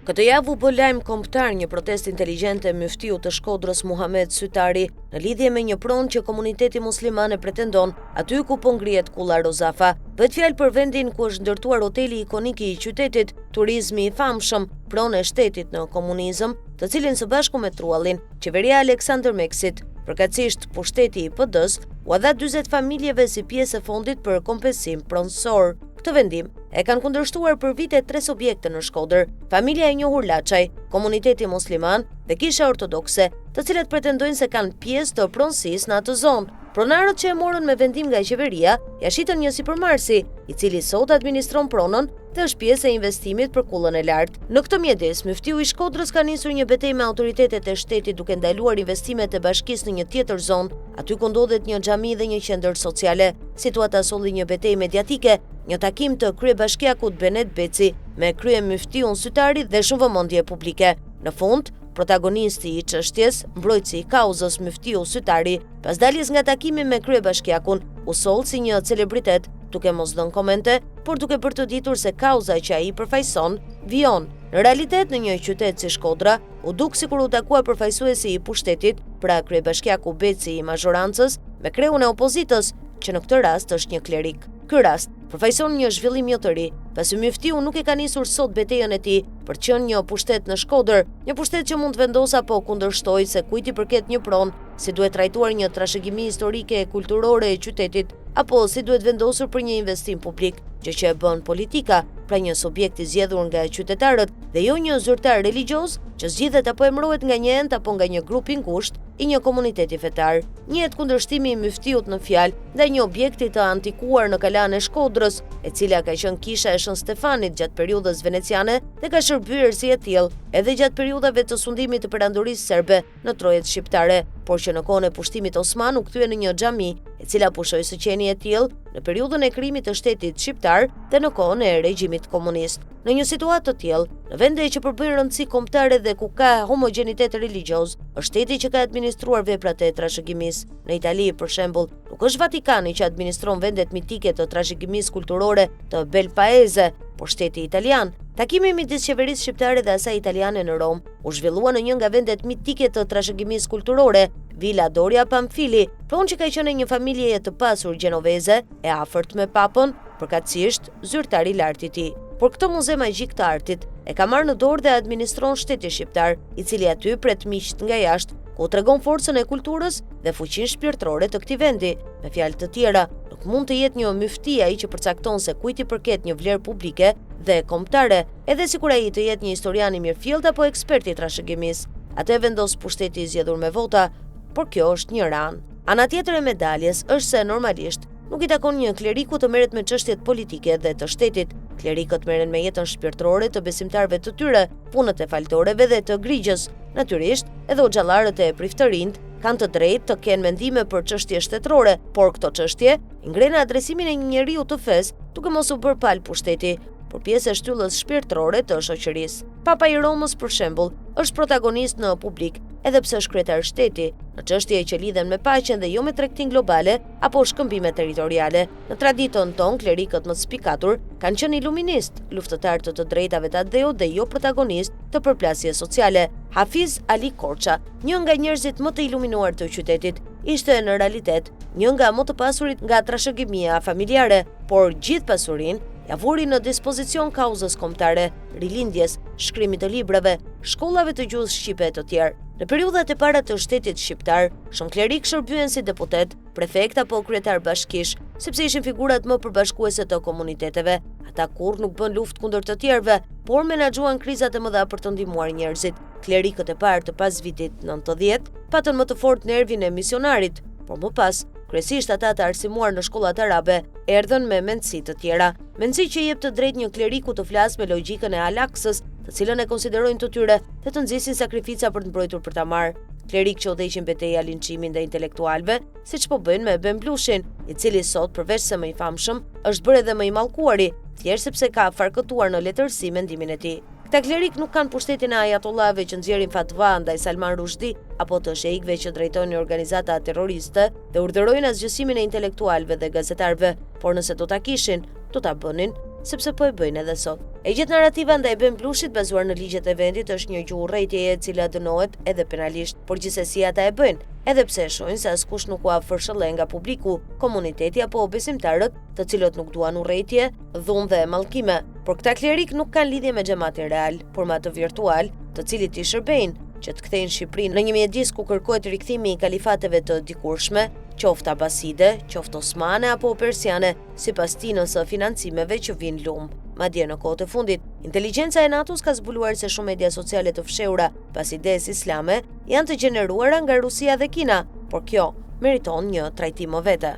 Këtë javë u bë lajm kombëtar një protestë inteligjente e myftiu të Shkodrës Muhamet Sytari në lidhje me një pronë që komuniteti musliman e pretendon aty ku po ngrihet kulla Rozafa. Bëhet fjalë për vendin ku është ndërtuar hoteli ikonik i qytetit, turizmi i famshëm, pronë e shtetit në komunizëm, të cilin së bashku me truallin, qeveria Aleksandr Meksit, përkatësisht pushteti i PD-s, u dha 40 familjeve si pjesë e fondit për kompensim pronësor. Këtë vendim e kanë kundërshtuar për vite 3 objekte në Shkodër, familja e njohur Laçaj, komuniteti musliman dhe kisha ortodokse, të cilat pretendojnë se kanë pjesë të pronësisë në atë zonë. Pronarët që e morën me vendim nga qeveria ja shitën një sipërmarrësi, i cili sot administron pronën dhe është pjesë e investimit për kullën e lartë. Në këtë mjedis, myftiu i Shkodrës ka nisur një betejë me autoritetet e shtetit duke ndaluar investimet e bashkisë në një tjetër zonë, aty ku ndodhet një xhami dhe një qendër sociale. Situata solli një betejë mediatike, një takim të kryebashkiakut Benet Beci me kryemyftiun Sytari dhe shumë vëmendje publike. Në fund, protagonisti i çështjes, mbrojtësi i kauzës myftiu Sytari, pas daljes nga takimi me kryebashkiakun, u soll si një celebritet, duke mos dhënë komente, por duke përtoditur se kauza që ai përfaqëson vijon. Në realitet, në një qytet si Shkodra, u duk sikur u takua përfaqësuesi i pushtetit, pra kryebashkiaku Beci i mazhorancës, me kreun e opozitës, që në këtë rast është një klerik. Ky rast përfaqëson një zhvillim jo të ri, pasi myftiu nuk e ka nisur sot betejën e tij për të qenë një pushtet në Shkodër, një pushtet që mund të vendos apo kundërshtoj se kujt i përket një pronë, si duhet trajtuar një trashëgimi historike e kulturore e qytetit, apo si duhet vendosur për një investim publik, gjë që e bën politika, pra një subjekt i zgjedhur nga qytetarët dhe jo një zyrtar religjoz që zgjidhet apo emërohet nga një ent apo nga një grup i ngushtë i një komuniteti fetar. Njihet kundërshtimi i myftiut në fjalë ndaj një objekti të antikuar në kalan e Shkodrës, e cila ka qenë kisha e Shën Stefanit gjatë periudhës veneciane dhe ka shërbyer si e tillë edhe gjatë periudhave të sundimit të perandorisë serbe në trojet shqiptare, por që në kohën e pushtimit osman u kthye në një xhami, e cila pushoi së qeni e tillë në periudhën e krijimit të shtetit shqiptar dhe në kohën e regjimit komunist. Në një situatë të tillë, në vende që përbëjnë rëndësi kombëtare dhe ku ka homogjenitet religjoz, është shteti që ka administruar veprat e trashëgimisë. Në Itali, për shembull, nuk është Vatikani që administron vendet mitike të trashëgimisë kulturore të Bel Paese, por shteti italian. Takimi midis qeverisë shqiptare dhe asaj italiane në Rom u zhvillua në një nga vendet mitike të trashëgimisë kulturore, Villa Doria Pamphili, pronë që ka qenë një familje të pasur gjenoveze e afërt me papën, përkatësisht zyrtar i lartë i tij. Por këtë muze magjik të artit e ka marrë në dorë dhe administron shteti shqiptar, i cili aty pret miqt nga jashtë, ku tregon forcën e kulturës dhe fuqinë shpirtërore të këtij vendi. Me fjalë të tjera, nuk mund të jetë një myfti ai që përcakton se kujt i përket një vlerë publike dhe kombëtare, edhe sikur ai të jetë një historian i mirëfillt apo ekspert i trashëgimisë. Atë vendos pushteti i zgjedhur me vota, por kjo është një ranë. Ana tjetër e medaljes është se normalisht nuk i takon një kleriku të merret me çështjet politike dhe të shtetit. Klerikët merren me jetën shpirtërore të besimtarëve të tyre, punët e faltoreve dhe të grigjës. Natyrisht, edhe xhallarët e priftërind kanë të drejtë të kenë mendime për çështje shtetërore, por këto çështje i ngrenë adresimin e një njeriu të fesë, duke mos u bërë pal pushteti, por pjesë e shtyllës shpirtërore të shoqërisë. Papa i Romës, për shembull, është protagonist në publik, edhe pse është kryetar shteti, në çështje që lidhen me paqen dhe jo me tregtinë globale apo shkëmbime territoriale. Në traditën tonë, klerikët më të spikatur kanë qenë iluminist, luftëtar të drejtave të ateut dhe jo protagonist të përplasjes sociale. Hafiz Ali Korça, një nga njerëzit më të iluminuar të qytetit, ishte në realitet një nga më të pasurit nga trashëgimia familjare, por gjithë pasurinë ja vuri në dispozicion kauzës kombëtare, rilindjes, shkrimit të librave, shkollave të gjuhës shqipe e të tjerë. Në periudhat e para të shtetit shqiptar, shumë klerik shërbyen si deputet, prefekt apo kryetar bashkish, sepse ishin figurat më përbashkuese të komuniteteve. Ata kurrë nuk bën luftë kundër të tjerëve, por menaxhuan krizat e mëdha për të ndihmuar njerëzit. Klerikët e parë të pas vitit 90 patën më të fortë nervin e misionarit, por më pas, kryesisht ata të arsimuar në shkollat arabe, erdhën me mendësi të tjera. Mendësi që jep të drejtë një kleriku të flasë me logjikën e Alaksës, të cilën e konsiderojnë të tyre dhe të nxisin sakrifica për të mbrojtur për ta marrë. Klerik që udhëheqin betejë linçimin dhe intelektualëve, siç po bëjnë me Ben Blushin, i cili sot përveç se më i famshëm, është bërë edhe më i mallkuari, thjesht sepse ka farkëtuar në letërsi mendimin e tij. Këta klerik nuk kanë pushtetin e ajatollave që nxjerrin fatva ndaj Salman Rushdie apo të sheikëve që drejtojnë organizata terroriste dhe urdhërojnë asgjësimin e intelektualëve dhe gazetarëve, por nëse do ta kishin, do ta bënin, sepse po e bëjnë edhe sot. E gjithë narrativa ndaj Ben Blushit bazuar në ligjet e vendit është një gjuhë urrëtieje e cila dënohet edhe penalisht, por gjithsesi ata e bëjnë, edhe pse shohin se askush nuk u afërshëllën nga publiku, komuniteti apo besimtarët, të cilët nuk duan urrëtie, dhunë dhe mallkime. Por këta klerik nuk kanë lidhje me xhamatin real, por me atë virtual, të cilit i shërbejnë që të kthejnë Shqipërinë në një mjedis ku kërkohet rikthimi i kalifateve të dikurshme, qoftë abaside, qoftë osmane apo persiane, sipas tinës së financimeve që vinë lumb. Madje në kohët e fundit, inteligjenca e NATO-s ka zbuluar se shumë media sociale të fshehura pas idesë islame janë të gjeneruara nga Rusia dhe Kina, por kjo meriton një trajtim më vete.